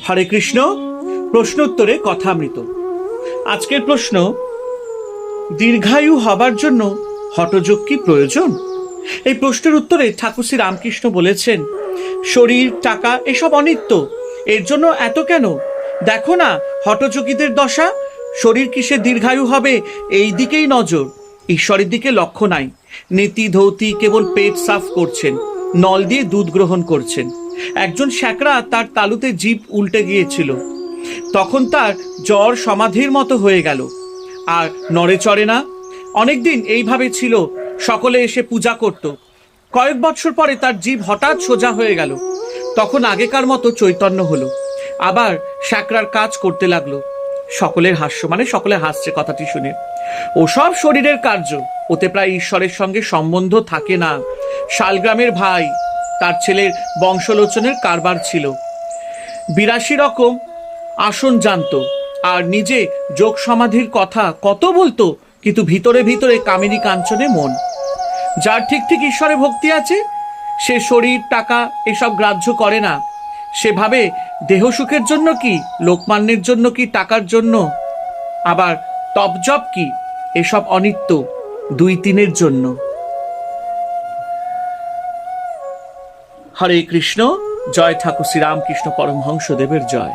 হরে কৃষ্ণ। প্রশ্নোত্তরে কথামৃত। আজকের প্রশ্ন, দীর্ঘায়ু হবার জন্য হঠযোগ কি প্রয়োজন? এই প্রশ্নের উত্তরে ঠাকুর শ্রী রামকৃষ্ণ বলেছেন, শরীর, টাকা এসব অনিত্য, এর জন্য এত কেন? দেখো না হঠযোগীদের দশা। শরীর কিসে দীর্ঘায়ু হবে এই দিকেই নজর, ঈশ্বরের দিকে লক্ষ্য নাই। নীতি ধৌতি কেবল পেট সাফ করছেন, নল দিয়ে দুধ গ্রহণ করছেন। একজন শ্যাকরা তার তালুতে জিভ উল্টে গিয়েছিল, তখন তার জ্বর সমাধির মতো হয়ে গেল, আর নড়ে চড়ে না। অনেকদিন এইভাবে ছিল, সকলে এসে পূজা করত। কয়েক বছর পরে তার জিভ হঠাৎ সোজা হয়ে গেল, তখন আগেকার মতো চৈতন্য হলো, আবার শ্যাকরার কাজ করতে লাগলো। সকলের হাস্য, মানে সকলে হাসছে কথাটি শুনে। ওসব শরীরের কার্য, ওতে প্রায় ঈশ্বরের সঙ্গে সম্বন্ধ থাকে না। শালগ্রামের ভাই, তার ছেলের বংশলোচনের কারবার ছিল। 82 রকম আসন জানতো, আর নিজে যোগ সমাধির কথা কত বলতো, কিন্তু ভিতরে ভিতরে কামিনী কাঞ্চনে মন। যার ঠিক ঠিক ঈশ্বরে ভক্তি আছে, সে শরীর, টাকা এসব গ্রাহ্য করে না। সে ভাবে দেহ সুখের জন্য কি, লোকমান্যের জন্য কি, টাকার জন্য। আবার তপজপ কি, এসব অনিত্য, 2-3 জন্য। হরে কৃষ্ণ। জয় ঠাকুর শ্রী রামকৃষ্ণ পরমহংসদেবের জয়।